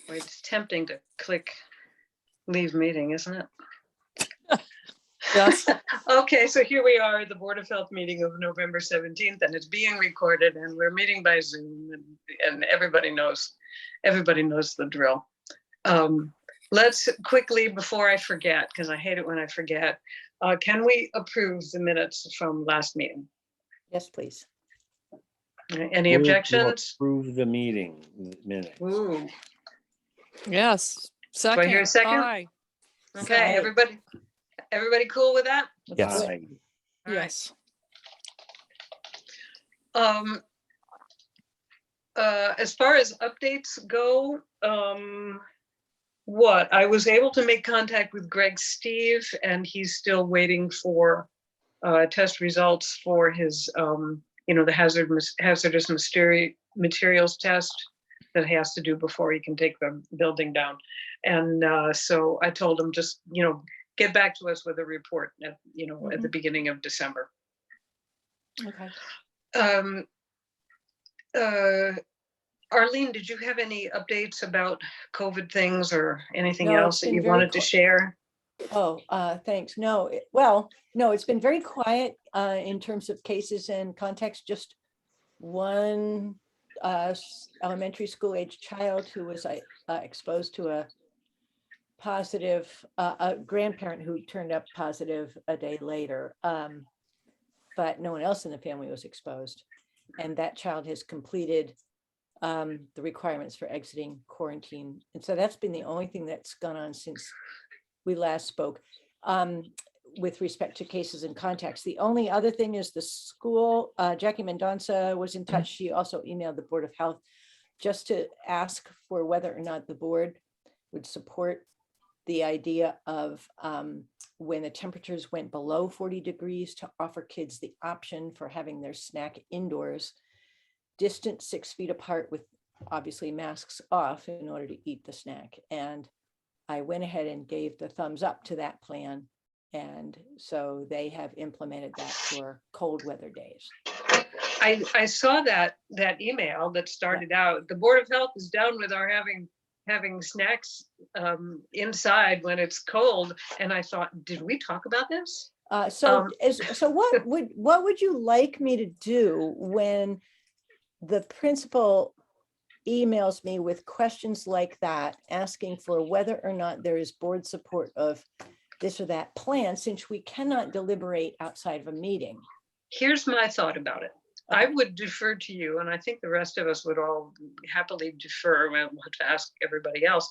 It's tempting to click leave meeting, isn't it? Yes. Okay, so here we are at the Board of Health meeting of November 17th, and it's being recorded, and we're meeting by Zoom, and everybody knows the drill. Let's quickly, before I forget, because I hate it when I forget, can we approve the minutes from last meeting? Yes, please. Any Move to objections? Approve the meeting minutes. Ooh, Yes. do I hear a second? Aye. Okay, Aye. everybody cool with that? Yes. Aye. All right. Yes. As far as updates go, I was able to make contact with Greg Steve, and he's still waiting for test results for his, the hazardous materials test that he has to do before he can take the building down. And so I told him just, get back to us with a report at the beginning of December. Okay. Arlene, did you have any updates about COVID things or anything No, else it's that been you very wanted to share? Oh, thanks. No, no, it's been very quiet in terms of cases and contacts. Just one elementary school age child who was exposed to a positive, a grandparent who turned up positive a day later. But no one else in the family was exposed. And that child has completed the requirements for exiting quarantine. And so that's been the only thing that's gone on since we last spoke with respect to cases and contacts. The only other thing is the school, Jackie Mendonça was in touch. She also emailed the Board of Health just to ask for whether or not the board would support the idea of when the temperatures went below 40 degrees to offer kids the option for having their snack indoors, distant 6 feet apart with obviously masks off in order to eat the snack. And I went ahead and gave the thumbs up to that plan. And so they have implemented that for cold weather days. I saw that email that started out, the Board of Health is down with our having snacks inside when it's cold. And I thought, did we talk about this? So what would you like me to do when the principal emails me with questions like that, asking for whether or not there is board support of this or that plan, since we cannot deliberate outside of a meeting? Here's my thought about it. I would defer to you, and I think the rest of us would all happily defer. We'll have to ask everybody else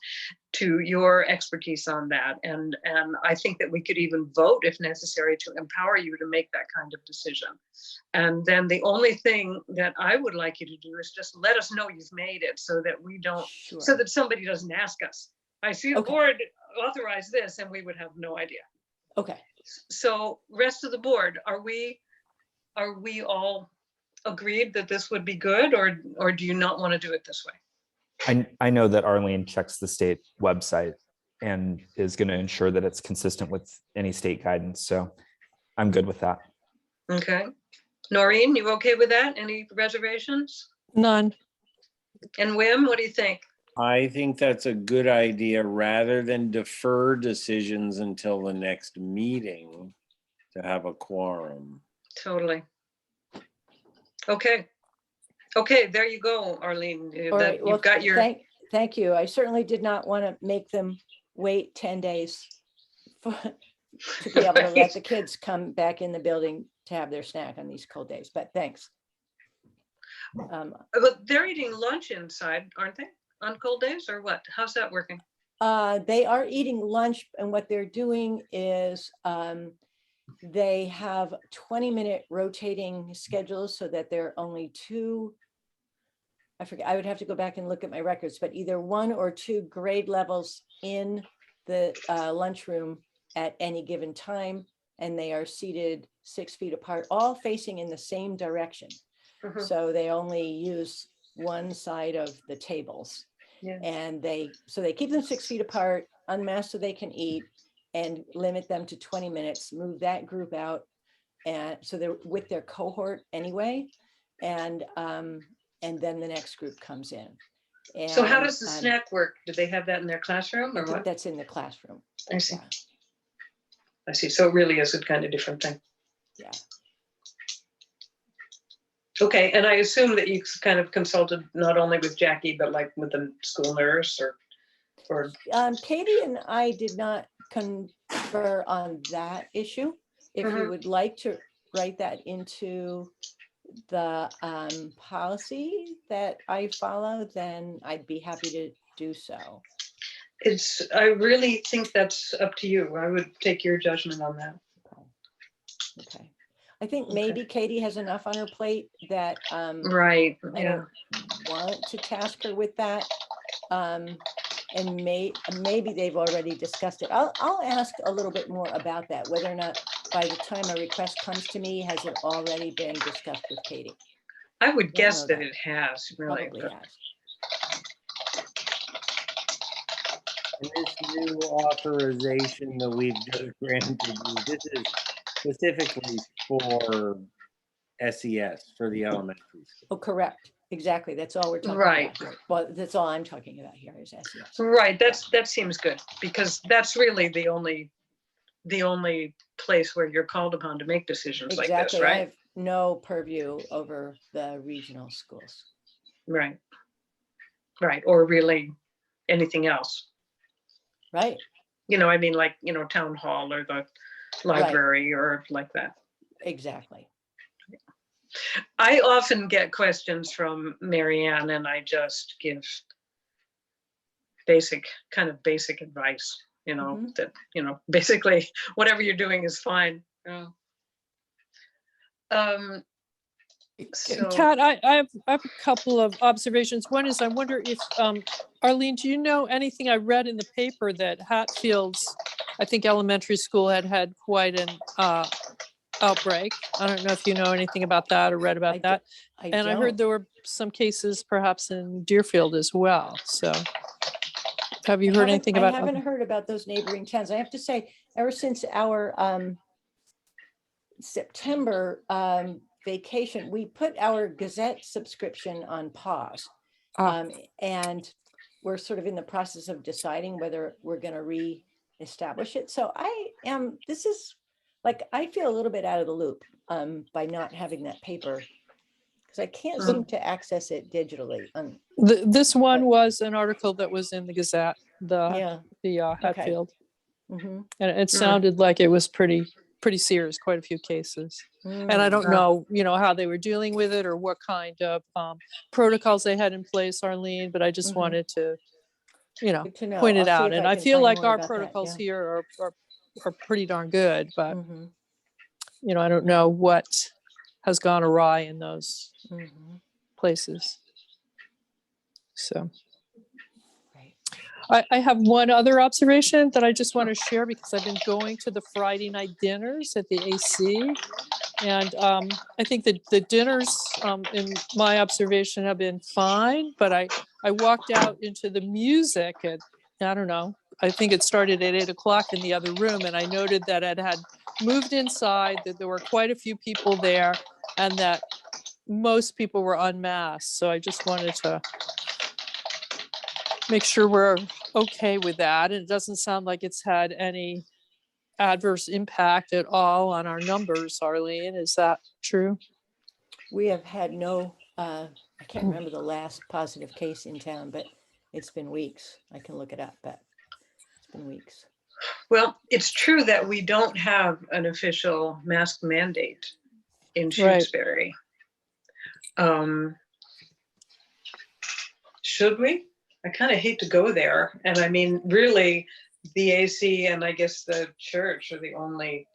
to your expertise on that. And I think that we could even vote if necessary to empower you to make that kind of decision. And then the only thing that I would like you to do is just let us know you've made it, so that we don't, Sure. so that somebody doesn't ask us. I see the board authorize this, and we would have no idea. Okay. So rest of the board, are we all agreed that this would be good, or do you not want to do it this way? I know that Arlene checks the state website and is going to ensure that it's consistent with any state guidance. So I'm good with that. Okay. Noreen, you okay with that? Any reservations? None. And Wim, what do you think? I think that's a good idea, rather than defer decisions until the next meeting to have a quorum. Totally. Okay. Okay, there you go, Arlene. All right. Well, You've got your. thank you. I certainly did not want to make them wait 10 days to be able to let the kids come back in the building to have their snack on these cold days, but thanks. But they're eating lunch inside, aren't they? On cold days, or what? How's that working? They are eating lunch, and what they're doing is they have 20-minute rotating schedules, so that there are only two, I forget, I would have to go back and look at my records, but either 1 or 2 grade levels in the lunchroom at any given time, and they are seated 6 feet apart, all facing in the same direction. Mhm. So they only use one side of the tables. Yeah. And they keep them 6 feet apart, unmasked so they can eat, and limit them to 20 minutes, move that group out. And so they're with their cohort anyway. And then the next group comes in. So how And, does the snack work? Do they have that in their classroom I or think what? that's in the classroom. I see. Yeah, I see. So it really is a kind of different thing. yeah. Okay, and I assume that you kind of consulted not only with Jackie, but like with the school nurse or Katie and I did not confer on that issue. If you Mhm. would like to write that into the policy that I follow, then I'd be happy to do so. I really think that's up to you. I would take your judgment on that. Okay. I think Okay. maybe Katie has enough on her plate that Right, I yeah. don't want to task her with that. And maybe they've already discussed it. I'll ask a little bit more about that, whether or not by the time a request comes to me, has it already been discussed with Katie? I would Don't guess know that that. it has, really. Probably but- has. And this new authorization that we've just granted you, this is specifically for SES, for the elementary school. Oh, correct. Exactly. That's all we're talking Right. about here. Well, that's all I'm talking about here is SES. Right, that seems good, because that's really the only place where you're called upon to make decisions like this, Exactly. I right? have no purview over the regional schools. Right. Right, or really anything else. Right. I mean, like, town hall or the library or like that. Exactly. I often get questions from Marianne and I just give basic advice, Mhm. that, basically whatever you're doing is fine. Yeah. So, Kat, I have a couple of observations. One is I wonder if, Arlene, do you know anything? I read in the paper that Hatfield's, I think elementary school had quite an outbreak. I don't know if you know anything about that or read about that. And I heard don't. there were some cases perhaps in Deerfield as well. So have you heard anything about? I haven't heard about those neighboring towns. I have to say, ever since our September vacation, we put our Gazette subscription on pause. Ah. And we're sort of in the process of deciding whether we're going to re-establish it. So this is like, I feel a little bit out of the loop by not having that paper, because I can't Mm. seem to access it digitally. This one But- was an article that was in the Gazette, Yeah. the Hatfield, Mm-hmm. and it sounded like it was pretty serious, quite a few cases. And I don't know, how they were dealing with it or what kind of protocols they had in place, Arlene, but I just Mhm. wanted to, Good to know. point it I'll see out. if And I I can feel find like more our about that, protocols yeah. here are pretty darn good, but Mhm. I don't know what has gone awry in those Mhm. places. So Right. I have one other observation that I just want to share because I've been going to the Friday night dinners at the AC. And I think that the dinners, in my observation, have been fine, but I walked out into the music at, I don't know, I think it started at 8 o'clock in the other room, and I noted that it had moved inside, that there were quite a few people there, and that most people were unmasked. So I just wanted to make sure we're okay with that. And it doesn't sound like it's had any adverse impact at all on our numbers, Arlene. Is that true? We have had no, I can't remember the last positive case in town, but it's been weeks. I can look it up, but it's been weeks. well, it's true that we don't have an official mask mandate in Right. Shutesbury. Should we? I kind of hate to go there. And I mean, really, the AC and I guess the church are the only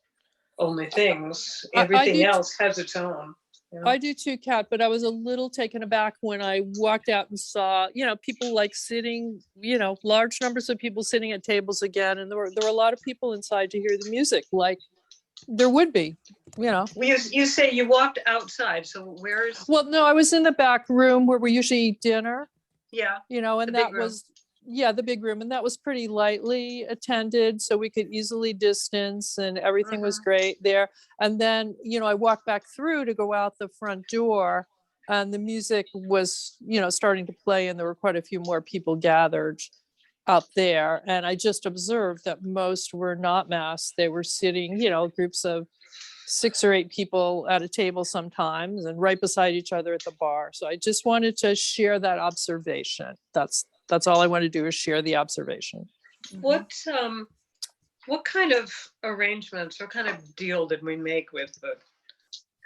things. I Everything do else has its own. I do too, Kat, but I was a little taken aback when I walked out and saw, people like sitting, large numbers of people sitting at tables again. And there were a lot of people inside to hear the music, like there would be, Well, you say you walked outside, so where's? Well, no, I was in the back room where we usually eat dinner, Yeah. and The big that room. was, the big room. And that was pretty lightly attended. So we could easily distance and everything was great there. And then, I walked back through to go out the front door and the music was, starting to play, and there were quite a few more people gathered out there. And I just observed that most were not masked. They were sitting, groups of 6 or 8 people at a table sometimes, and right beside each other at the bar. So I just wanted to share that observation. That's all I want to do, is share the observation. What kind of arrangements, what kind of deal did we make with the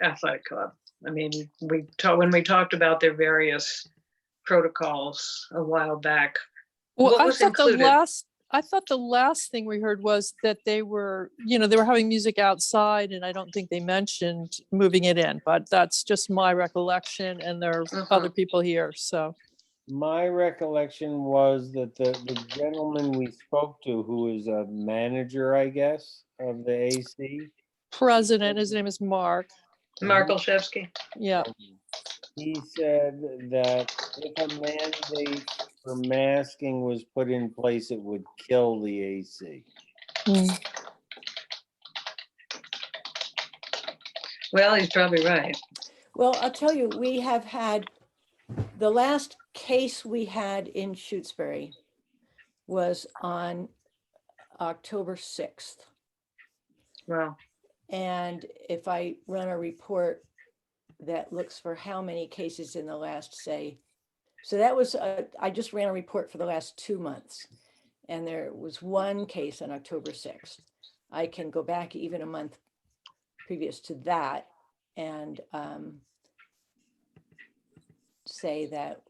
athletic club? I mean, when we talked about their various protocols a while back, Well, what was included? I thought the last thing we heard was that they were having music outside, and I don't think they mentioned moving it in, but that's just my recollection, and there are other people here, so. My recollection was that the gentleman we spoke to, who is a manager, I guess, of the AC. President, his name is Mark. Mark Olszewski. Yeah. He said that if a mandate for masking was put in place, it would kill the AC. Mm. Well, he's probably right. Well, I'll tell you, we have had, the last case we had in Shutesbury was on October 6th. Wow. And if I run a report that looks for how many cases in the last, say, so that was, I just ran a report for the last 2 months, and there was 1 case on October 6th. I can go back even a month previous to that and say that,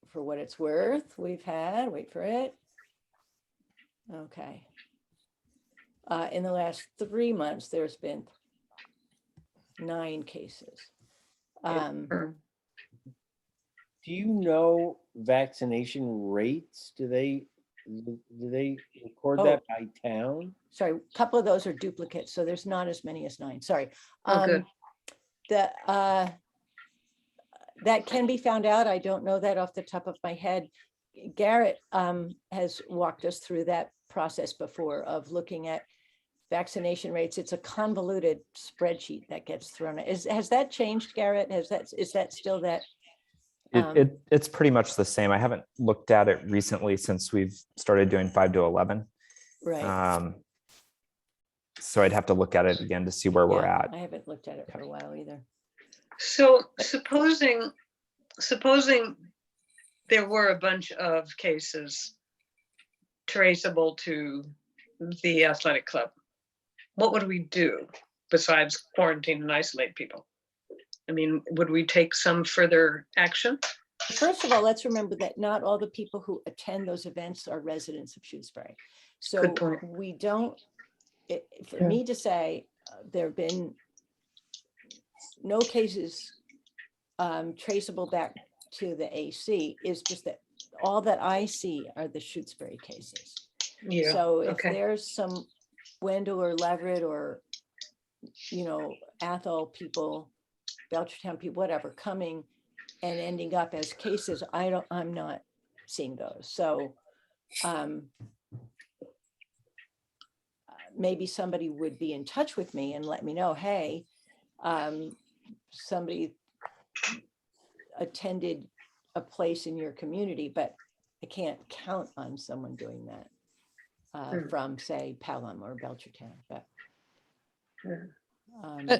for what it's worth, we've had, wait for it. Okay. In the last 3 months, there's been 9 cases. Do you know vaccination rates? Do they record that by town? Sorry, a couple of those are duplicates, so there's not as many as 9. Sorry. Oh, good. That can be found out. I don't know that off the top of my head. Garrett has walked us through that process before of looking at vaccination rates. It's a convoluted spreadsheet that gets thrown. Has that changed, Garrett? Is that still that? It's pretty much the same. I haven't looked at it recently since we've started doing 5 to 11. Right. So I'd have to look at it again to see where we're at. I haven't looked at it for a while either. So supposing there were a bunch of cases traceable to the athletic club, what would we do besides quarantine and isolate people? I mean, would we take some further action? First of all, let's remember that not all the people who attend those events are residents of Shutesbury. So Good point. we don't, for me to say there have been no cases traceable back to the AC is just that all that I see are the Shutesbury cases. Yeah. So if okay. there's some Wendell or Leverett or, Athol people, Belchertown people, whatever, coming and ending up as cases, I'm not seeing those. So maybe somebody would be in touch with me and let me know, hey, somebody attended a place in your community, but I can't count on someone doing that from, say, Pelham or Belchertown. But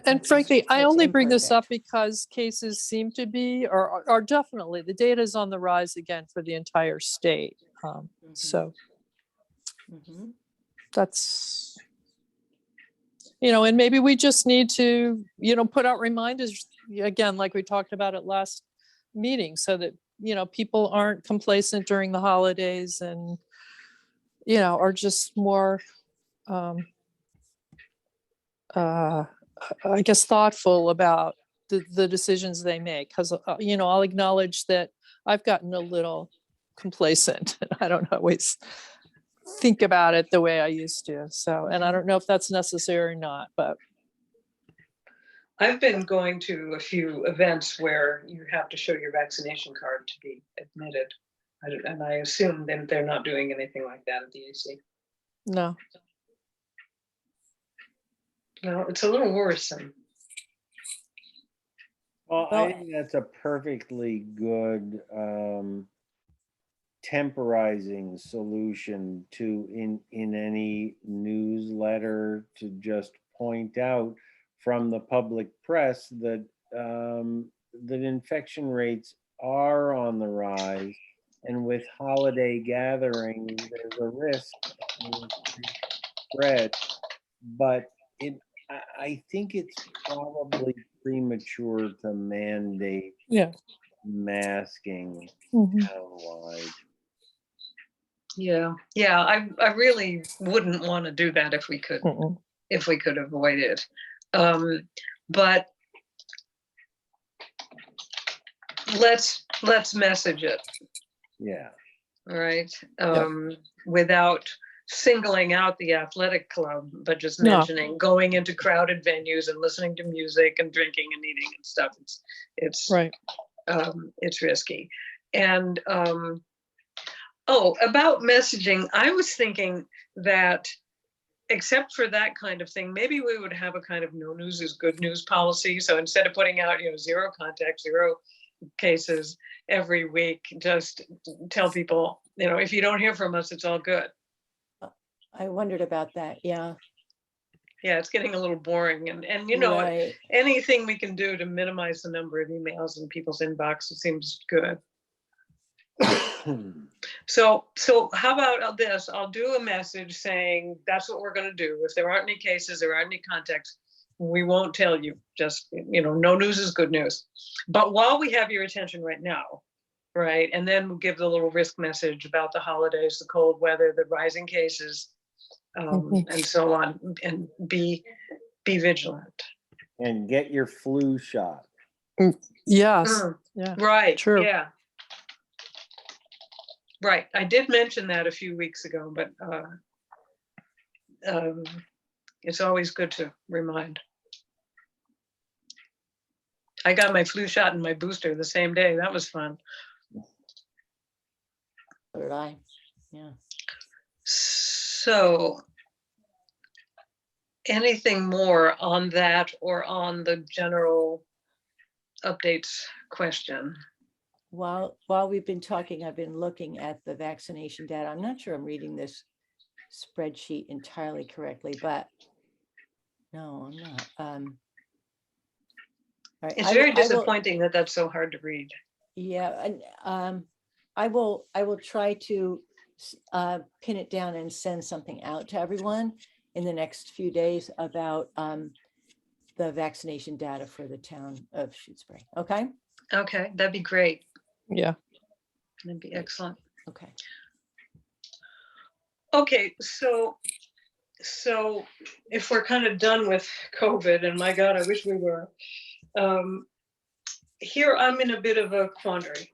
and frankly, I only bring this up imperfect. because cases seem to be, or are definitely, the data is on the rise again for the entire state. So that's, and maybe we just need to, put out reminders again, like we talked about at last meeting, so that, people aren't complacent during the holidays and, are just more, I guess, thoughtful about the decisions they make. Because, I'll acknowledge that I've gotten a little complacent. I don't always think about it the way I used to. So, and I don't know if that's necessary or not, but. I've been going to a few events where you have to show your vaccination card to be admitted. And I assume that they're not doing anything like that at the AC. No. No, it's a little worrisome. Well, I Well, think that's a perfectly good temporizing solution to in any newsletter, to just point out from the public press that that infection rates are on the rise, and with holiday gatherings, there's a risk of increased spread. But it, I think it's probably premature to mandate Yeah. masking Mhm. townwide. Yeah, yeah, I really wouldn't want to do that if we could Mm-mm. avoid it. But let's message it, Yeah. all right? Without singling out the athletic club, but just No. mentioning going into crowded venues and listening to music and drinking and eating and stuff. It's Right. it's risky. And oh, about messaging, I was thinking that except for that kind of thing, maybe we would have a kind of no news is good news policy. So instead of putting out, 0 contact, 0 cases every week, just tell people, if you don't hear from us, it's all good. I wondered about that. Yeah. Yeah, it's getting a little boring. And Right. anything we can do to minimize the number of emails in people's inboxes seems good. So how about this? I'll do a message saying that's what we're going to do. If there aren't any cases, there aren't any contacts, we won't tell you. Just, no news is good news. But while we have your attention right now, right, and then we'll give the little risk message about the holidays, the cold weather, the rising cases, Mhm. and so on, and be vigilant. And get your flu shot. Yes. Yeah. Right. True. Yeah. Right. I did mention that a few weeks ago, but it's always good to remind. I got my flu shot and my booster the same day. That was fun. So did I. Yeah. So anything more on that or on the general updates question? While we've been talking, I've been looking at the vaccination data. I'm not sure I'm reading this spreadsheet entirely correctly, but no, I'm not. All right, It's very disappointing that that's so hard to read. Yeah, and I will try to pin it down and send something out to everyone in the next few days about the vaccination data for the town of Shutesbury. Okay. Okay, that'd be great. Yeah. That'd be excellent. Okay. Okay, so if we're kind of done with COVID, and my God, I wish we were, here I'm in a bit of a quandary.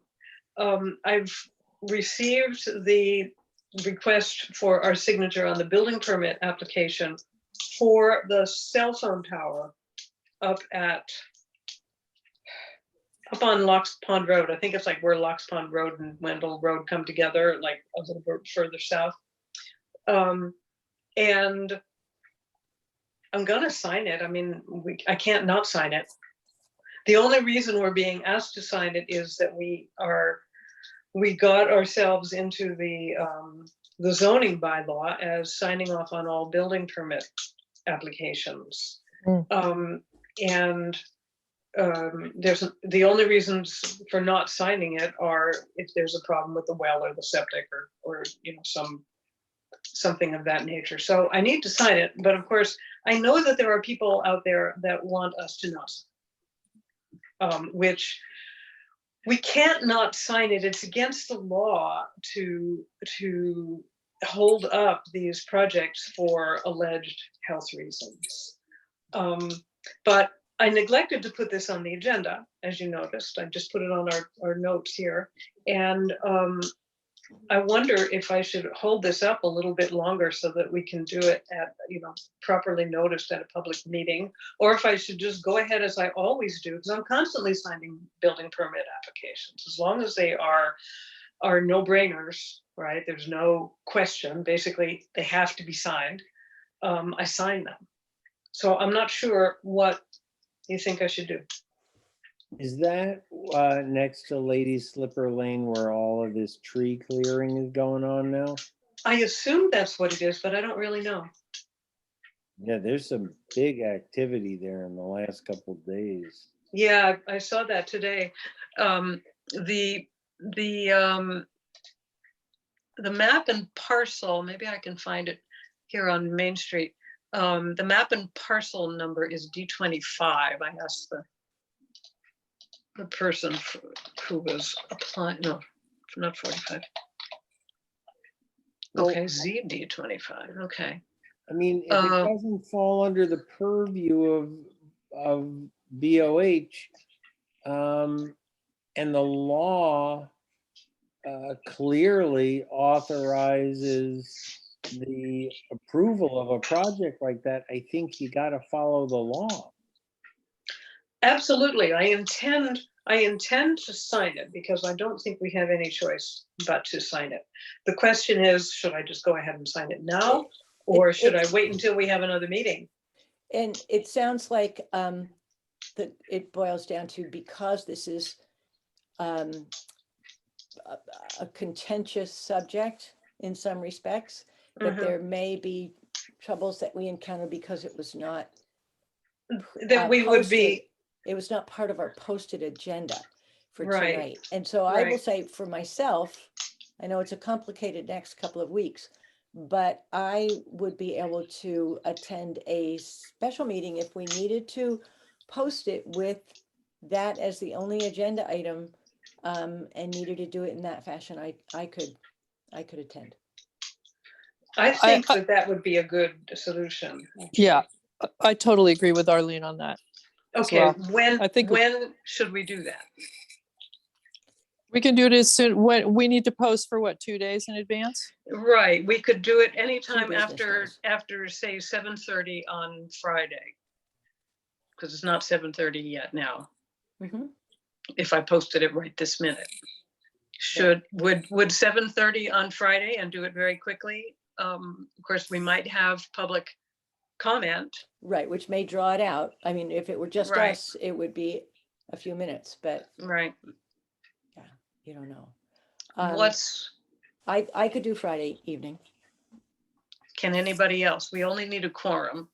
I've received the request for our signature on the building permit application for the cell phone tower up on Locks Pond Road. I think it's like where Locks Pond Road and Wendell Road come together, like a little bit further south. And I'm gonna sign it. I mean, I can't not sign it. The only reason we're being asked to sign it is that we got ourselves into the zoning bylaw as signing off on all building permit applications. And there's the only reasons for not signing it are if there's a problem with the well or the septic or something of that nature. So I need to sign it, but of course I know that there are people out there that want us to not sign, which we can't not sign it. It's against the law to hold up these projects for alleged health reasons. But I neglected to put this on the agenda, as you noticed. I just put it on our notes here. And I wonder if I should hold this up a little bit longer so that we can do it at, properly noticed at a public meeting, or if I should just go ahead as I always do, because I'm constantly signing building permit applications, as long as they are no-brainers, right? There's no question. Basically, they have to be signed. I sign them. So I'm not sure what you think I should do. Is that next to Ladies Slipper Lane where all of this tree clearing is going on now? I assume that's what it is, but I don't really know. Yeah, there's some big activity there in the last couple of days. Yeah, I saw that today. The the the map and parcel, maybe I can find it here on Main Street. The map and parcel number is D25. I asked the person who was applying, no, not 45. Well, Okay, ZD25, okay. I mean, if it doesn't fall under the purview of BOH, and the law clearly authorizes the approval of a project like that, I think you got to follow the law. Absolutely, I intend to sign it because I don't think we have any choice but to sign it. The question is, should I just go ahead and sign it now? Or should I wait until we have another meeting? And it sounds like that it boils down to, because this is a contentious subject in some respects, that there may be troubles that we encounter because it was not That we would posted. be, It was not part of our posted agenda for Right. tonight. And so I will Right. say for myself, I know it's a complicated next couple of weeks, but I would be able to attend a special meeting if we needed to post it with that as the only agenda item, and needed to do it in that fashion. I could attend. I think that would be a good solution. Yeah, I totally agree with Arlene on that. Okay, well. when I think should we do that? we can do it as soon, when we need to post for what, 2 days in advance? Right, we could do it anytime business after say 7:30 on Friday. Because it's not 7:30 yet now, if I posted it right this minute. Would 7:30 on Friday and do it very quickly? Of course, we might have public comment. Right, which may draw it out. I mean, if it were just Right. us, it would be a few minutes, but Right. yeah, you don't know. I could do Friday evening. Can anybody else? We only need a quorum.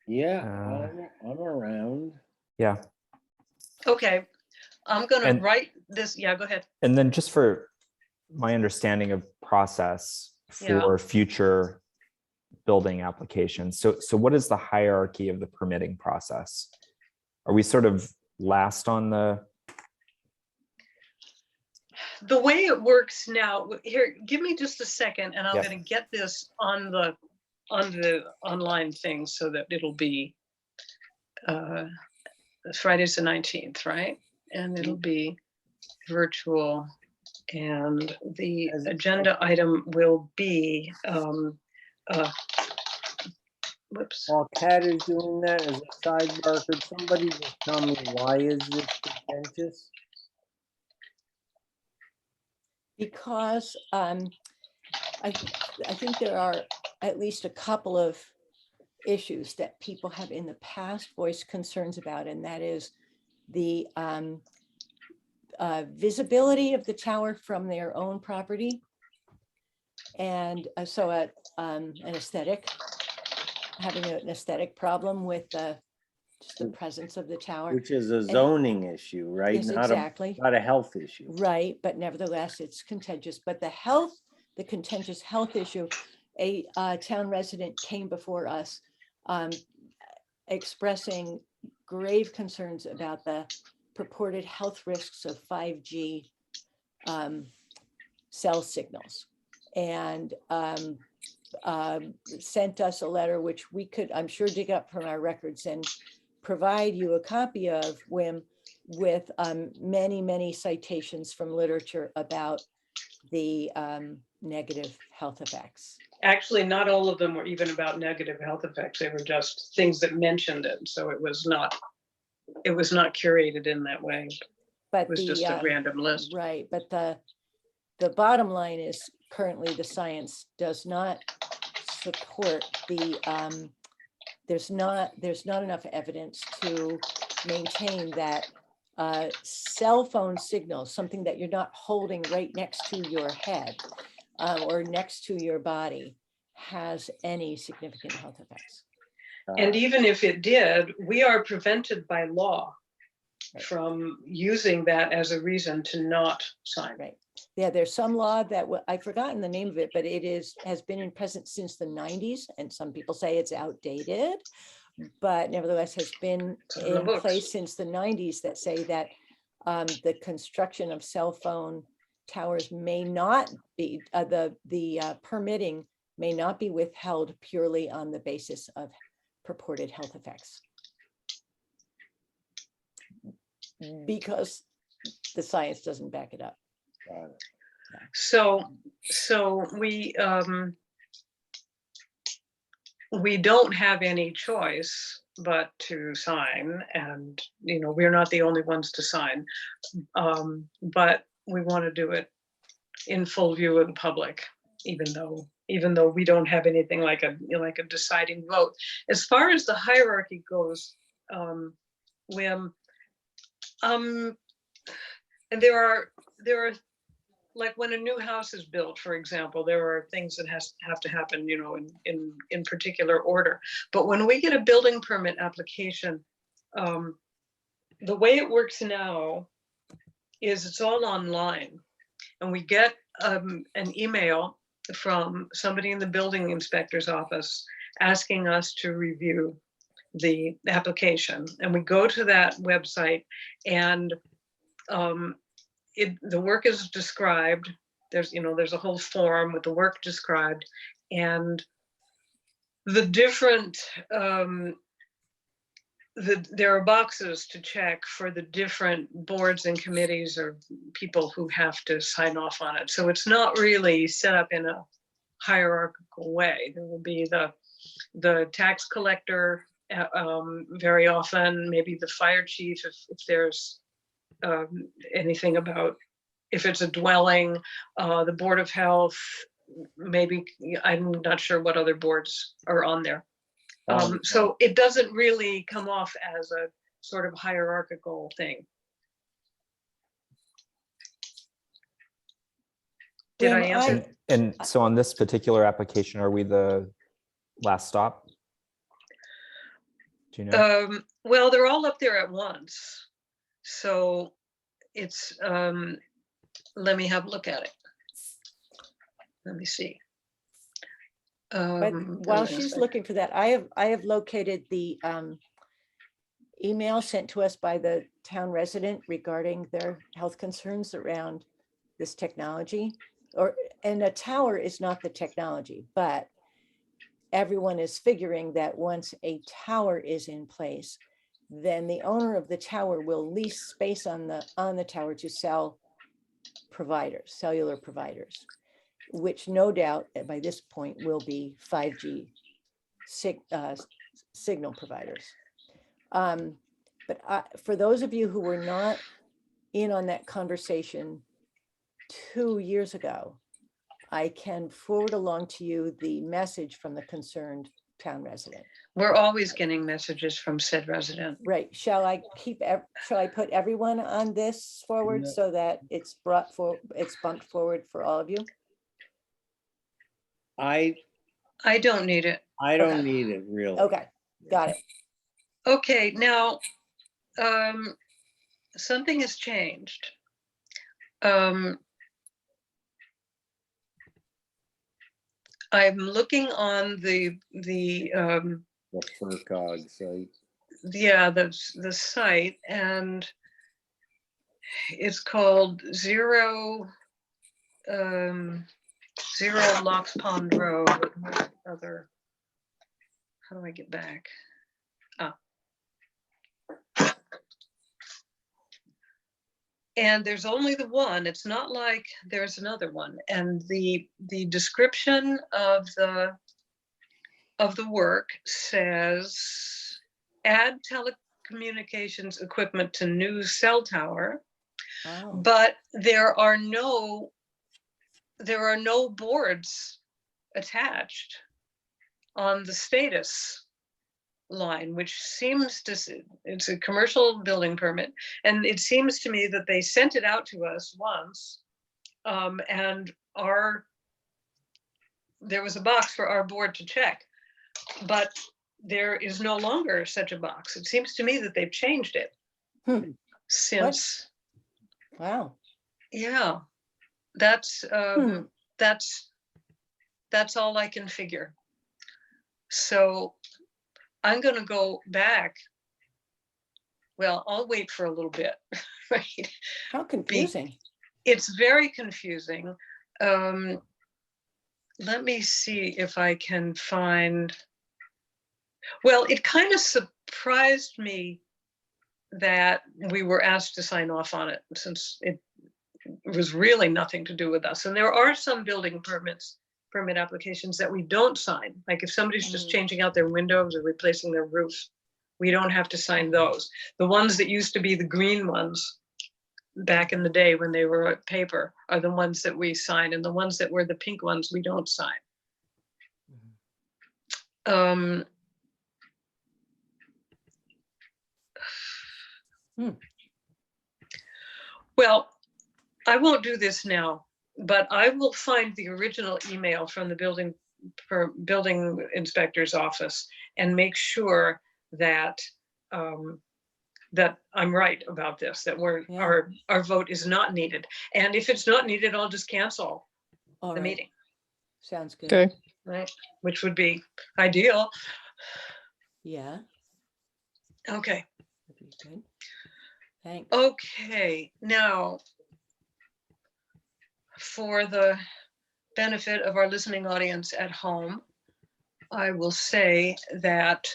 Yeah, I'm around. Yeah. Okay, I'm gonna And- write this. Yeah, go ahead. And then just for my understanding of process for future building applications. So what is the hierarchy of the permitting process? Are we sort of last on the? The way it works now, here, give me just a second and I'm Yep. gonna get this on the online thing so that it'll be Friday's the 19th, right? And it'll be virtual, and the agenda item will be whoops. While Kat is doing that as a sidebar, could somebody just tell me why is this contentious? Because I think there are at least a couple of issues that people have in the past voiced concerns about, and that is the visibility of the tower from their own property, and so an aesthetic, having an aesthetic problem with just the presence of the tower. Which is a zoning issue, right? Yes, exactly. Not a health issue. Right, but nevertheless, it's contentious. But the contentious health issue, a town resident came before us expressing grave concerns about the purported health risks of 5G cell signals, and sent us a letter which we could, I'm sure, dig up from our records and provide you a copy of, Wim, with many, many citations from literature about the negative health effects. Actually, not all of them were even about negative health effects. They were just things that mentioned it. So it was not curated in that way. But it was just a random list. Right, but the bottom line is currently the science does not support the there's not enough evidence to maintain that cell phone signals, something that you're not holding right next to your head or next to your body, has any significant health effects. And even if it did, we are prevented by law Right. from using that as a reason to not sign. Right. Yeah, there's some law that I've forgotten the name of it, but it has been in presence since the 90s, and some people say it's outdated, but nevertheless has been It's on the in books. place since the 90s, that say that the construction of cell phone towers may not be, the permitting may not be withheld purely on the basis of purported health effects, because the science doesn't back it up. Got it. So we don't have any choice but to sign, and we're not the only ones to sign, but we want to do it in full view of the public, even though we don't have anything like a deciding vote. As far as the hierarchy goes, Wim, and there are like when a new house is built, for example, there are things that have to happen, in particular order. But when we get a building permit application, the way it works now is it's all online, and we get an email from somebody in the building inspector's office asking us to review the application, and we go to that website, and the work is described. There's a whole form with the work described, and the different there are boxes to check for the different boards and committees or people who have to sign off on it. So it's not really set up in a hierarchical way. There will be the tax collector very often, maybe the fire chief if there's anything about, if it's a dwelling, the Board of Health, maybe. I'm not sure what other boards are on there. So it doesn't really come off as a sort of hierarchical thing. Did I answer? And so on this particular application, are we the last stop? Do you know? Well, they're all up there at once. So it's, let me have a look at it. Let me see. But while she's looking for that, I have located the email sent to us by the town resident regarding their health concerns around this technology. And a tower is not the technology, but everyone is figuring that once a tower is in place, then the owner of the tower will lease space on the tower to sell providers, cellular providers, which no doubt by this point will be 5G signal providers. But for those of you who were not in on that conversation 2 years ago, I can forward along to you the message from the concerned town resident. We're always getting messages from said resident. Right. Shall I put everyone on this forward No. so that it's bumped forward for all of you? I don't need it. don't Okay. need it really. Okay, got it. Okay, now, something has changed. I'm looking on the The FERCog site. the site, and it's called Zero Locks Pond Road. How do I get back? And there's only the one. It's not like there's another one. And the description of the work says, add telecommunications equipment to new cell tower, Wow. but there are no boards attached on the status line, which seems to, it's a commercial building permit. And it seems to me that they sent it out to us once. And there was a box for our board to check, but there is no longer such a box. It seems to me that they've changed it since. Wow. Yeah, that's Hmm. that's all I can figure. So I'm going to go back. Well, I'll wait for a little bit. Right? How confusing. It's very confusing. Let me see if I can find. Well, it kind of surprised me that we were asked to sign off on it, since it was really nothing to do with us. And there are some building permit applications that we don't sign. Like if somebody's just changing out their windows or replacing their roof, we don't have to sign those. The ones that used to be the green ones back in the day when they were paper are the ones that we sign, and the ones that were the pink ones we don't sign. Well, I won't do this now, but I will find the original email from the building inspector's office and make sure that that I'm right about this, that our vote is not needed. And if it's not needed, I'll just cancel the meeting. Sounds good. Okay. Right, which would be ideal. Yeah. Okay. That'd be good. Thanks. Okay, now for the benefit of our listening audience at home, I will say that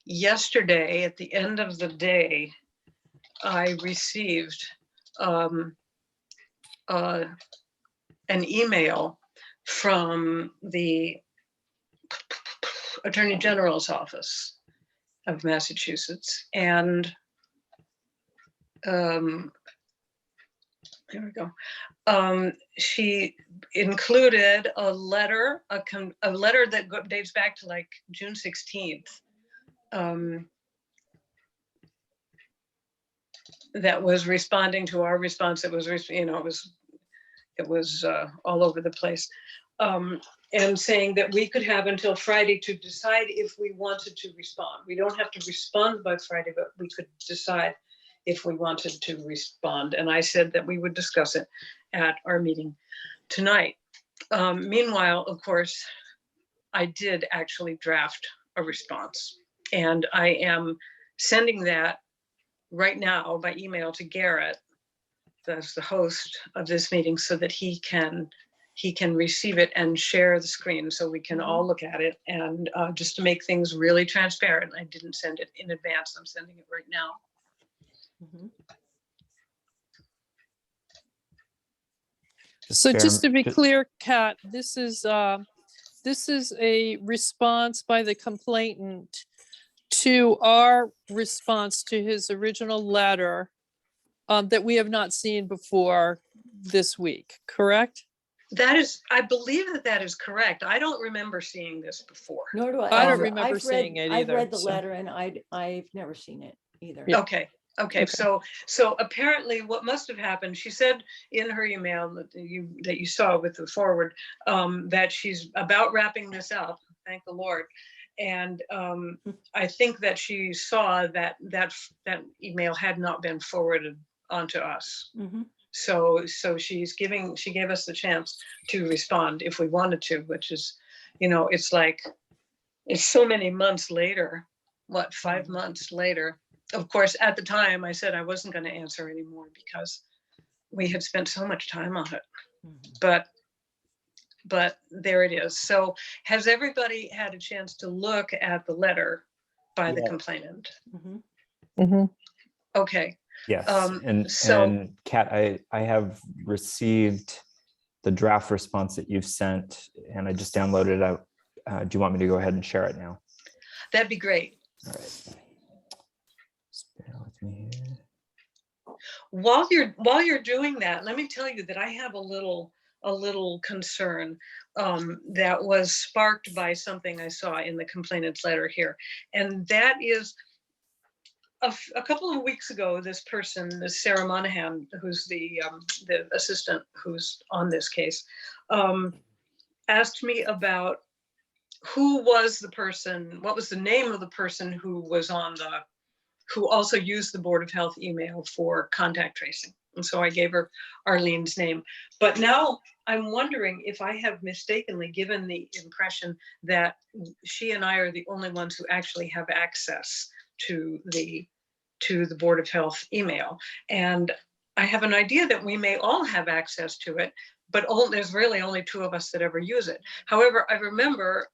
yesterday at the end of the day, I received an email from the Attorney General's office of Massachusetts, and there we go. She included a letter, a letter that dates back to like June 16th. That was responding to our response. It was, it was all over the place. And saying that we could have until Friday to decide if we wanted to respond. We don't have to respond by Friday, but we could decide if we wanted to respond. And I said that we would discuss it at our meeting tonight. Meanwhile, of course, I did actually draft a response, and I am sending that right now by email to Garrett, that's the host of this meeting, so that he can receive it and share the screen so we can all look at it. And just to make things really transparent, I didn't send it in advance. I'm sending it right now. So just to be clear, Kat, this is a response by the complainant to our response to his original letter that we have not seen before this week, correct? That is, I believe that is correct. I don't remember seeing this before. Nor do I. I don't remember seeing it I've either. read the letter, and I've never seen it either. Yeah. Okay. So apparently what must have happened, she said in her email that you saw with the forward, that she's about wrapping this up, thank the Lord. And I think that she saw that email had not been forwarded onto us. So she gave us the chance to respond if we wanted to, which is, it's like, it's so many months later, 5 months later. Of course, at the time I said I wasn't going to answer anymore because we had spent so much time on it, but there it is. So has everybody had a chance to look at the letter by the complainant? Okay. Yes, so, and Kat, I have received the draft response that you've sent, and I just downloaded it out. Do you want me to go ahead and share it now? That'd be great. All right. Just bear with me here. While you're doing that, let me tell you that I have a little a little concern that was sparked by something I saw in the complainant's letter here. And that is, a couple of weeks ago, this person, this Sarah Monahan, who's the assistant who's on this case, asked me about who was the person, what was the name of the person who was on the, who also used the Board of Health email for contact tracing. And so I gave her Arlene's name. But now I'm wondering if I have mistakenly given the impression that she and I are the only ones who actually have access to the Board of Health email. And I have an idea that we may all have access to it, but there's really only two of us that ever use it. However, I remember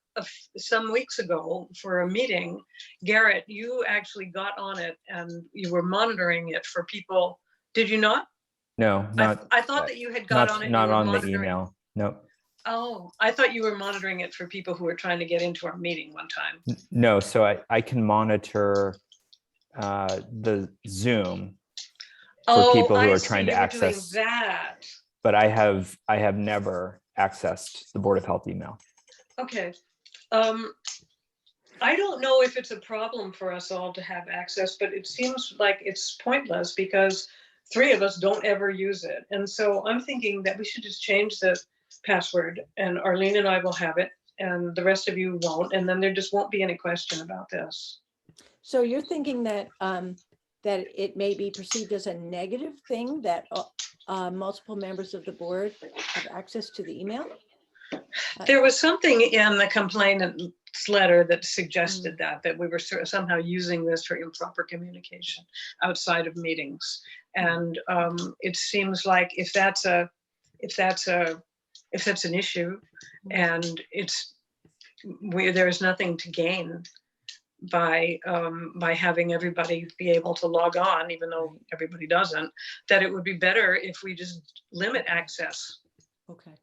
some weeks ago for a meeting, Garrett, you actually got on it and you were monitoring it for people. Did you not? No, not. I thought that you had got on it. Not on the email. Nope. Oh, I thought you were monitoring it for people who were trying to get into our meeting one time. No, so I can monitor the Zoom for people who are trying to access that. But I have never accessed the Board of Health email. Okay. I don't know if it's a problem for us all to have access, but it seems like it's pointless because three of us don't ever use it. And so I'm thinking that we should just change the password and Arlene and I will have it and the rest of you won't. And then there just won't be any question about this. So you're thinking that that it may be perceived as a negative thing that multiple members of the board have access to the email? There was something in the complainant's letter that suggested that we were somehow using this for improper communication outside of meetings. And it seems like if that's an issue and there is nothing to gain by having everybody be able to log on, even though everybody doesn't, that it would be better if we just limit access. Okay.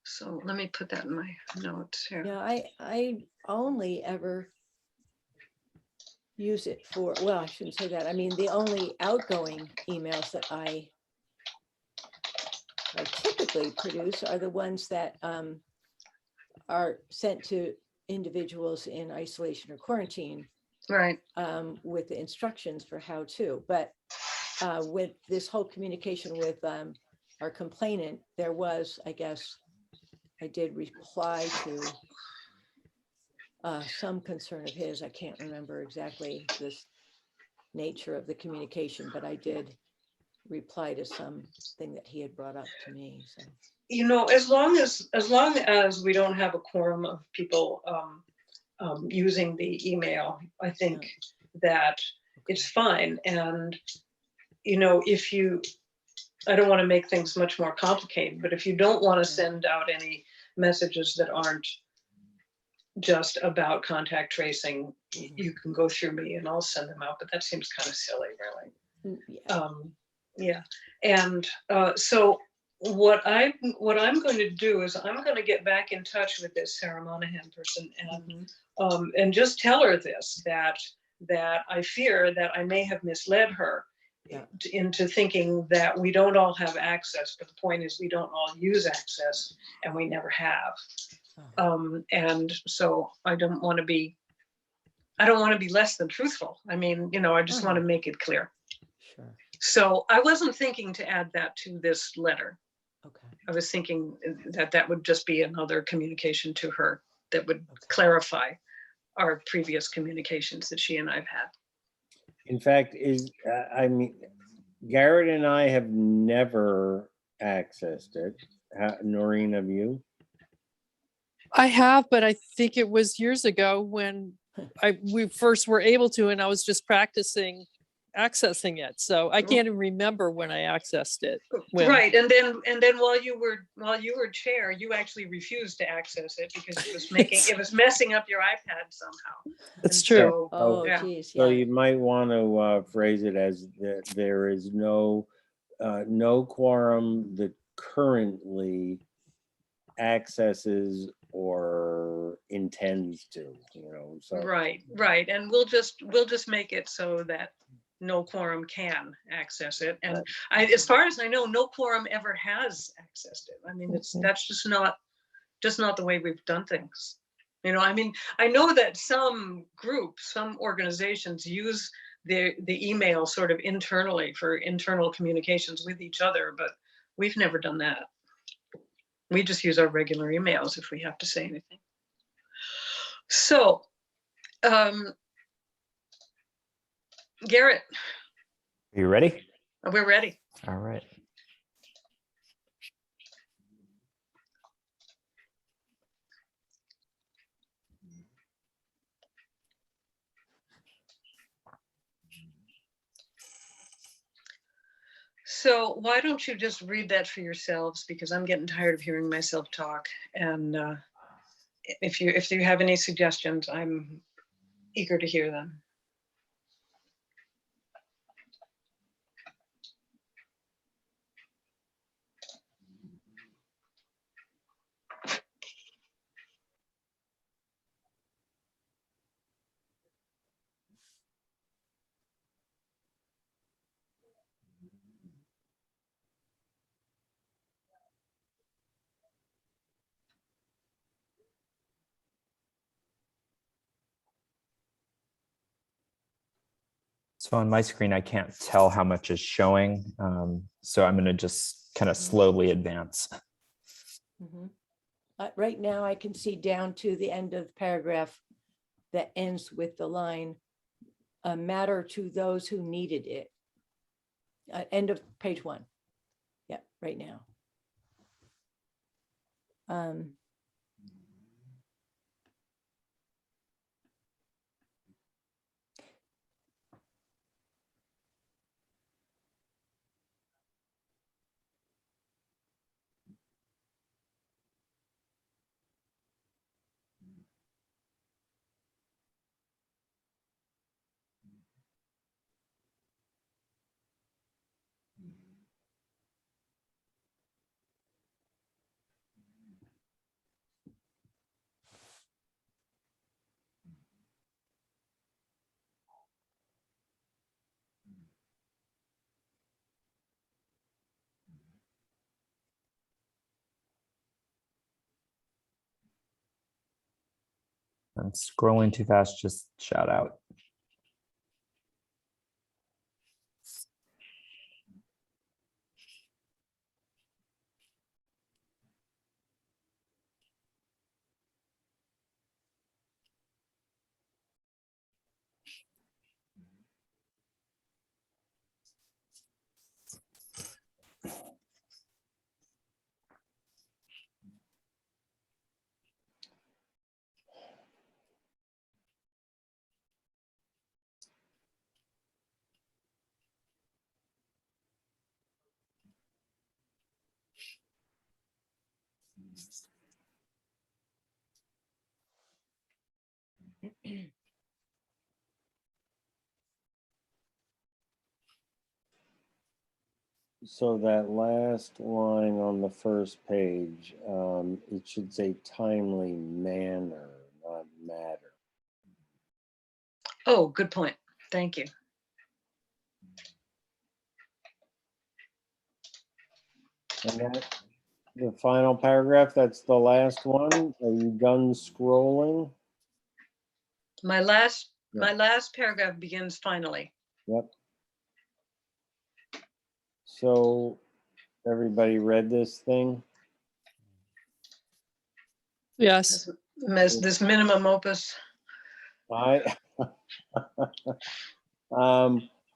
So let me put that in my notes here. Yeah, I only ever use it for, well, I shouldn't say that. I mean, the only outgoing emails that I typically produce are the ones that are sent to individuals in isolation or quarantine, Right. with the instructions for how to. But with this whole communication with our complainant, there was, I guess, I did reply to some concern of his. I can't remember exactly this nature of the communication, but I did reply to something that he had brought up to me. So, you know, as long as we don't have a quorum of people using the email, I think that it's fine. And you know, I don't want to make things much more complicated, but if you don't want to send out any messages that aren't just about contact tracing, you can go through me and I'll send them out, but that seems kind of silly, really. Yeah. And so what I'm going to do is I'm going to get back in touch with this Sarah Monahan person and just tell her this, that I fear that I may have misled her into thinking that we don't all have access, but the point is we don't all use access and we never have. And so I don't want to be less than truthful. I mean, you know, I just want to make it clear. sure. So I wasn't thinking to add that to this letter. Okay. I was thinking that would just be another communication to her that would clarify our previous communications that she and I've had. In fact, I mean, Garrett and I have never accessed it. Noreen, have you? I have, but I think it was years ago when we first were able to, and I was just practicing accessing it. So I can't even remember when I accessed it. Right, and then while you were chair, you actually refused to access it because it was messing up your iPad somehow. It's true. Oh, yeah. geez. So Yeah. you might want to phrase it as that there is no quorum that currently accesses or intends to, you know. So Right, and we'll just make it so that no quorum can access it. And as far as I know, no quorum ever has accessed it. I mean, that's just not the way we've done things. You know, I mean, I know that some groups, some organizations use the email sort of internally for internal communications with each other, but we've never done that. We just use our regular emails if we have to say anything. So, Garrett, Are you ready? we're ready. All right. So why don't you just read that for yourselves, because I'm getting tired of hearing myself talk. And if you have any suggestions, I'm eager to hear them. So on my screen, I can't tell how much is showing. So I'm going to just kind of slowly advance. Mhm. Right now, I can see down to the end of paragraph that ends with the line, a matter to those who needed it. End of page 1. Yeah, right now. I'm scrolling too fast, just shout out. So that last line on the first page, it should say timely manner, not matter. Oh, good point. Thank you. And that, the final paragraph, that's the last one. Are you done scrolling? My last paragraph begins finally. Yep. So everybody read this thing? Yes. This minimum opus. I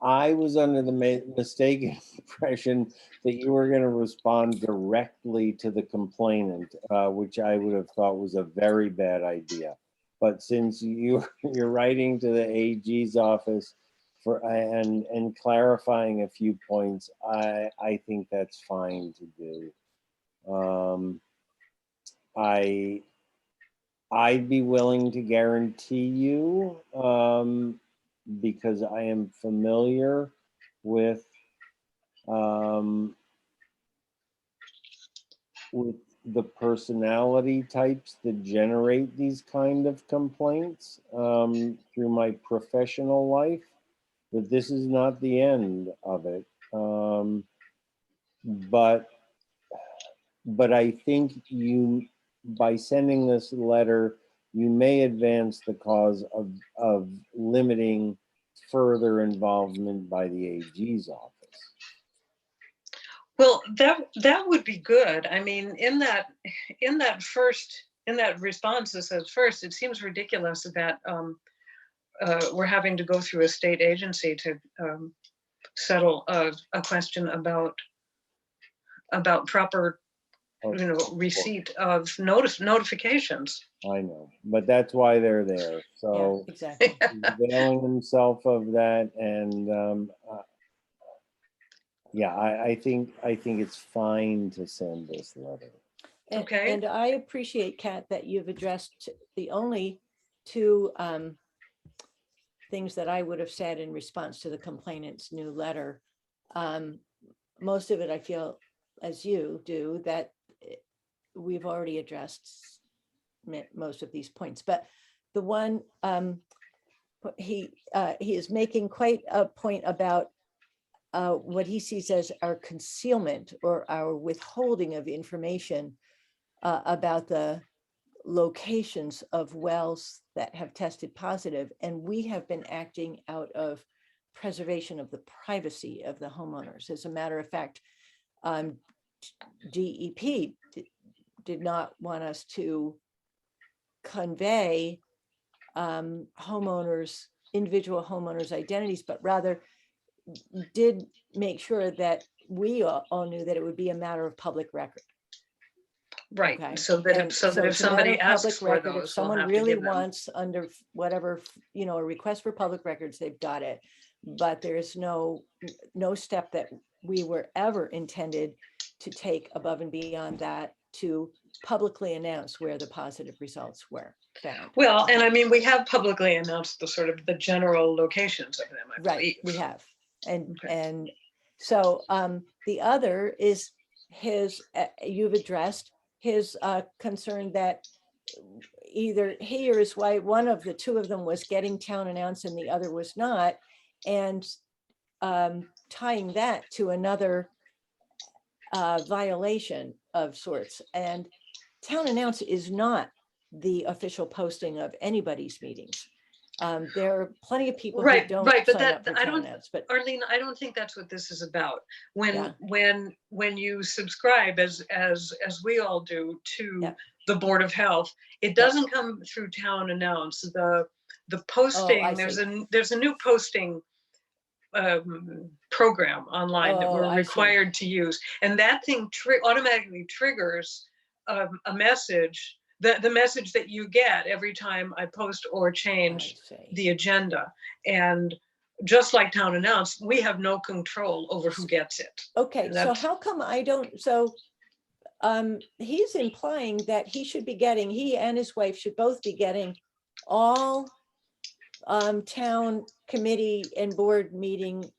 I was under the mistaken impression that you were going to respond directly to the complainant, which I would have thought was a very bad idea. But since you're writing to the AG's office for and clarifying a few points, I think that's fine to do. I'd be willing to guarantee you, because I am familiar with the personality types that generate these kind of complaints through my professional life. that this is not the end of it. But I think by sending this letter, you may advance the cause of limiting further involvement by the AG's office. Well, that would be good. I mean, in that response that says first, it seems ridiculous that we're having to go through a state agency to settle a question about proper, receipt of notifications. I know, but that's why they're there. Yeah, So exactly. he's availing himself of that, and yeah, I think it's fine to send this letter. Okay. And I appreciate, Kat, that you've addressed the only two things that I would have said in response to the complainant's new letter. Most of it, I feel, as you do, that we've already addressed most of these points. But the one he is making quite a point about what he sees as our concealment or our withholding of information about the locations of wells that have tested positive. And we have been acting out of preservation of the privacy of the homeowners. As a matter of fact, DEP did not want us to convey individual homeowners' identities, but rather did make sure that we all knew that it would be a matter of public record. Right. Okay. So that And if so somebody it's a matter of asks public for record, those, if we'll someone have to really give them. wants under whatever, a request for public records, they've got it. But there is no step that we were ever intended to take above and beyond that to publicly announce where the positive results were found. Well, and I mean, we have publicly announced the general locations of them, I Right, believe. we have. And Okay. and so the other is his, you've addressed his concern that either he or his wife, one of the two of them was getting town announced and the other was not, and tying that to another violation of sorts. And town announce is not the official posting of anybody's meetings. There are plenty of people who Right, don't right, but sign up for I town don't, announce, but Arlene, I don't think that's what this is about. When Yeah. when you subscribe, as we all do, to Yeah. the Board of Health, it doesn't come through town announce. The posting, I there's see. a new posting program online that Oh, we're I see. required to use, and that thing automatically triggers a message, the message that you get every time I post or change I see. the agenda. And just like town announce, we have no control over who gets it. Okay, And so that's- how come I don't, so he's implying that he and his wife should both be getting all town committee and board meeting.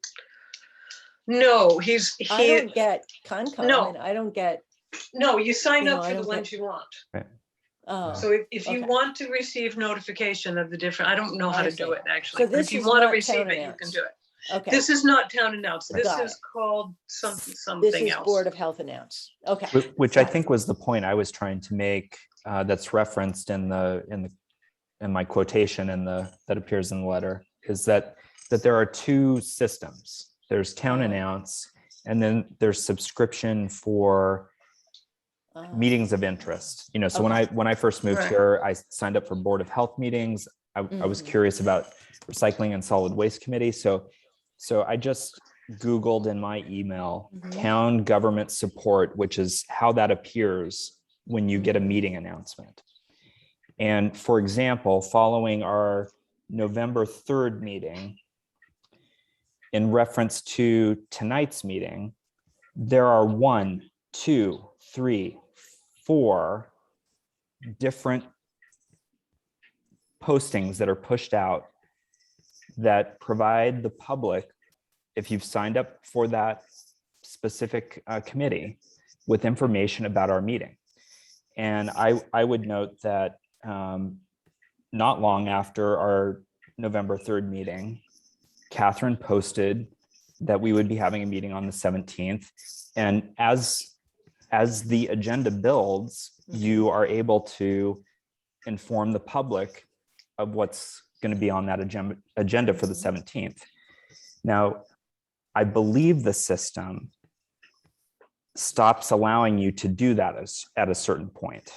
No, I don't get Concom No. and I don't get, no, you sign You know, up I for the don't get- ones you want. oh, So if you okay. want to receive notification of the different, I don't know how I to do see. it actually. So But this if you is want to not receive town it, you can announce. do it. Okay, This is not town announce. This Got is it. called this something is else. Board of Health announce. Okay. Which I think was the point I was trying to make, that's referenced in my quotation that appears in the letter, is that there are two systems. There's town Oh. announce, and then there's subscription for meetings of interest. So Okay. when I first moved Right. here, I signed up for Board of Health meetings. I was Mhm. curious about Recycling and Solid Waste Committee. So I just Googled in my email Mhm. town government support, which is how that appears when you get a meeting announcement. And for example, following our November 3rd meeting, in reference to tonight's meeting, there are 1, 2, 3, 4 different postings that are pushed out that provide the public, if you've signed up for that specific committee, with information about our meeting. And I would note that not long after our November 3rd meeting, Catherine posted that we would be having a meeting on the 17th. And as the agenda builds, you are able to inform the public of what's going to be on that agenda for the 17th. Now, I believe the system stops allowing you to do that at a certain point.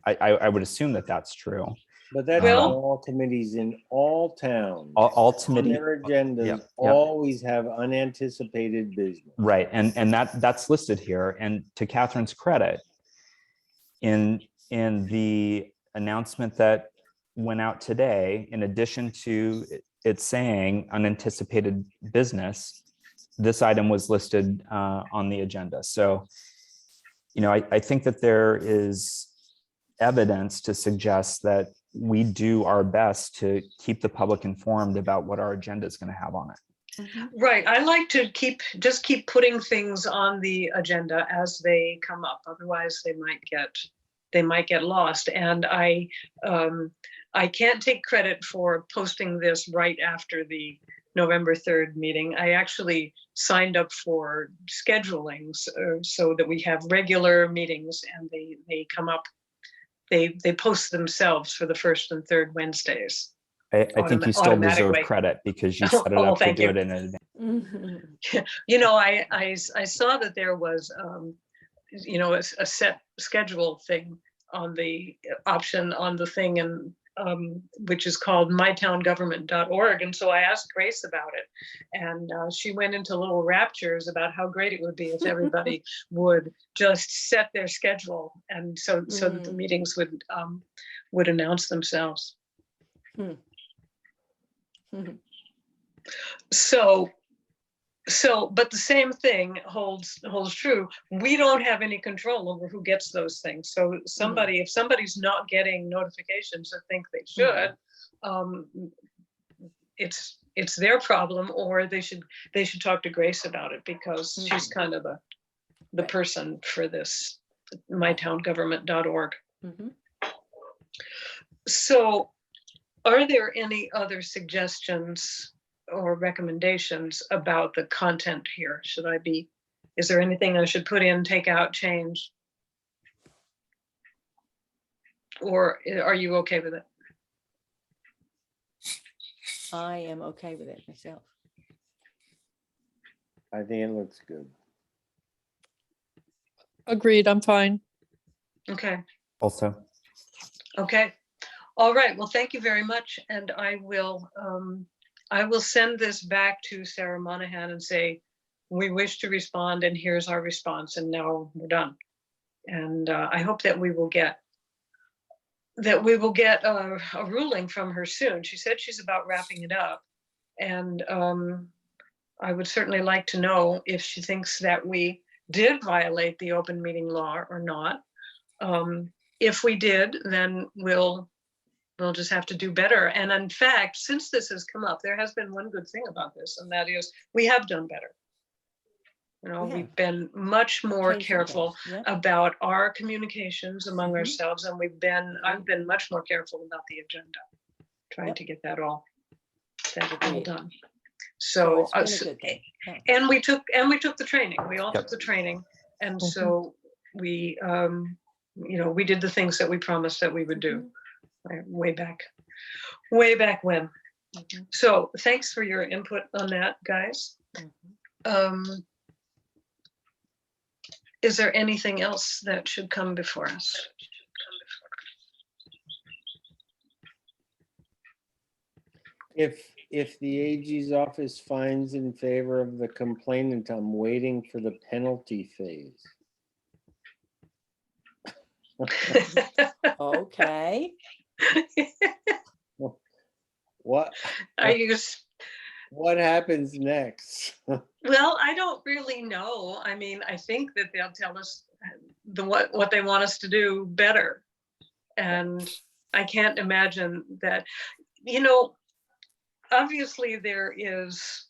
I would assume that that's true. But that's Well- how all committees in all towns, All on committee, their agendas, Yep. always have unanticipated business. right, and that's listed here. And to Catherine's credit, in the announcement that went out today, in addition to it saying unanticipated business, this item was listed on the agenda. So, I think that there is evidence to suggest that we do our best to keep the public informed about what our agenda is going to have on it. Right. I like to keep putting things on the agenda as they come up. Otherwise, they might get lost. And I can't take credit for posting this right after the November 3rd meeting. I actually signed up for scheduling so that we have regular meetings, and they come up. They post themselves for the first and third Wednesdays. I think you still deserve automatically. credit because you set it Oh, up to thank do you. it in advance. I saw that there was a set schedule thing on the option on the thing, and which is called mytowngovernment.org. And so I asked Grace about it, and she went into little raptures about how great it would be if everybody would just set their schedule, and so that the meetings would announce themselves. So, but the same thing holds true. We don't have any control over who gets those things. So if somebody's not getting notifications or think they should, it's their problem, or they should talk to Grace about it, because she's kind of the person for this mytowngovernment.org. So, are there any other suggestions or recommendations about the content here? Is there anything I should put in, take out, change? Or are you okay with it? I am okay with it myself. I think it looks good. Agreed, I'm fine. Okay. Also, Okay. All right. Well, thank you very much. And I will send this back to Sarah Monahan and say, we wish to respond, and here's our response, and now we're done. And I hope that we will get a ruling from her soon. She said she's about wrapping it up. And I would certainly like to know if she thinks that we did violate the open meeting law or not. If we did, then we'll just have to do better. And in fact, since this has come up, there has been one good thing about this, and that is we have done better. We've been much more careful about our communications among ourselves, and I've been much more careful about the agenda, trying to get that all done. So, it's been a good thing. and we took the training. We all took the training, and so we did the things that we promised that we would do. Way back when. So thanks for your input on that, guys. Is there anything else that should come before us? If the AG's office finds in favor of the complainant, I'm waiting for the penalty phase. Okay. What happens next? Well, I don't really know. I mean, I think that they'll tell us what they want us to do better. And I can't imagine that, obviously there is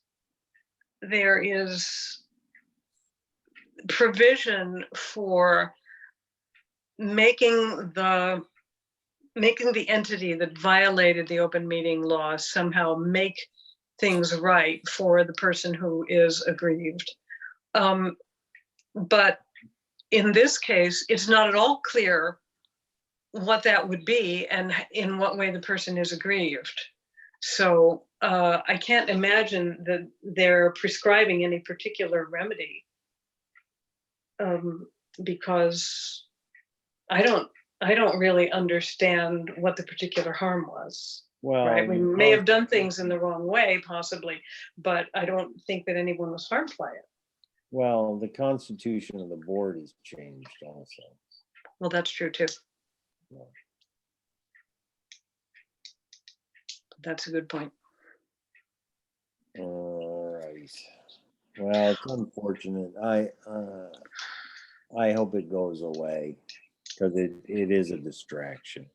provision for making the entity that violated the open meeting law somehow make things right for the person who is aggrieved. But in this case, it's not at all clear what that would be and in what way the person is aggrieved. So I can't imagine that they're prescribing any particular remedy, because I don't really understand what the particular harm was. Well, Right, we may have done things in the wrong way, possibly, but I don't think that anyone was harmed by it. well, the constitution of the board has changed also. Well, that's true too. That's a good point. All right. Well, it's unfortunate. I hope it goes away because it is a distraction.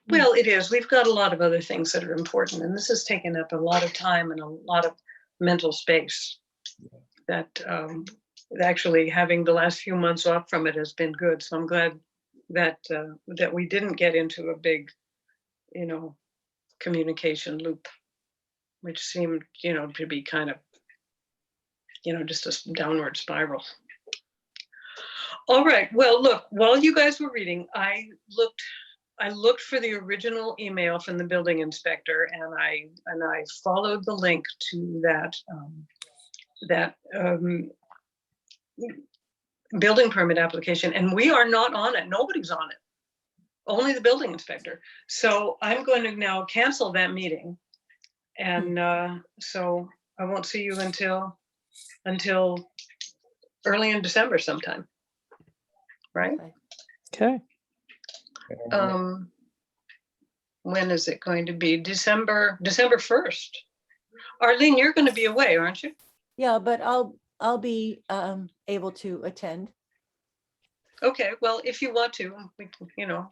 Well, it is. We've got a lot of other things that are important, and this has taken up a lot of time and a lot of mental space. That actually having the last few months off from it has been good. So I'm glad that that we didn't get into a big, communication loop, which seemed, to be kind of, just a downward spiral. All right. Well, look, while you guys were reading, I looked for the original email from the building inspector, and I followed the link to that building permit application, and we are not on it. Nobody's on it. Only the building inspector. So I'm going to now cancel that meeting, and so I won't see you until early in December sometime. Right? Okay. When is it going to be? December 1st. Arlene, you're going to be away, aren't you? Yeah, but I'll be able to attend. Okay, well, if you want to, we can,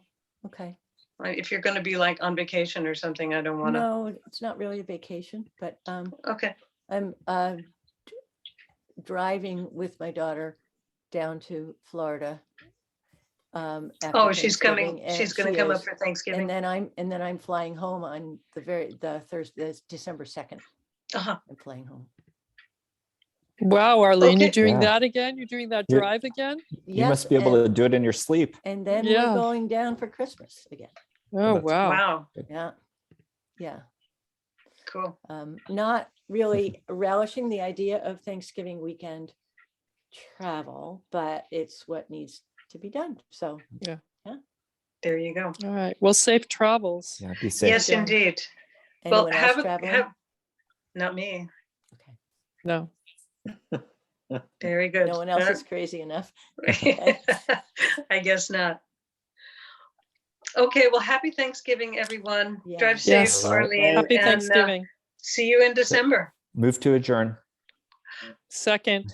Okay. if you're going to be like on vacation or something, I don't want to. No, it's not really a vacation, but Okay. I'm driving with my daughter down to Florida. After Oh, she's coming. Thanksgiving, She's and going to she come up is. for Thanksgiving. And then I'm flying home on the Thursday, December 2nd. Uh-huh. I'm flying home. Wow, Arlene, you're Okay. doing Yeah. that again? You're doing that You're- drive again? You must be able to do it in your sleep. And then Yeah. we're going down for Christmas again. Oh, that's- wow. Wow. Yeah. Yeah. Cool. Not really relishing the idea of Thanksgiving weekend travel, but it's what needs to be done. So There you go. All right. Well, safe travels. Yeah, be safe. Yes, Yeah. indeed. Well, anyone else traveling? not me. Okay. No. Very good. No one else is crazy enough. I guess not. Okay, well, happy Thanksgiving, everyone. Yeah. Drive safe, Yes. Arlene. Happy and, Thanksgiving. see you in December. Move to adjourn. Second.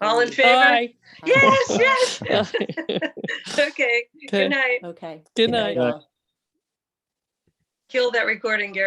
All in favor? Bye. Yes, yes. Okay. Okay, good night. Okay. Good night. all. Kill that recording, Gary.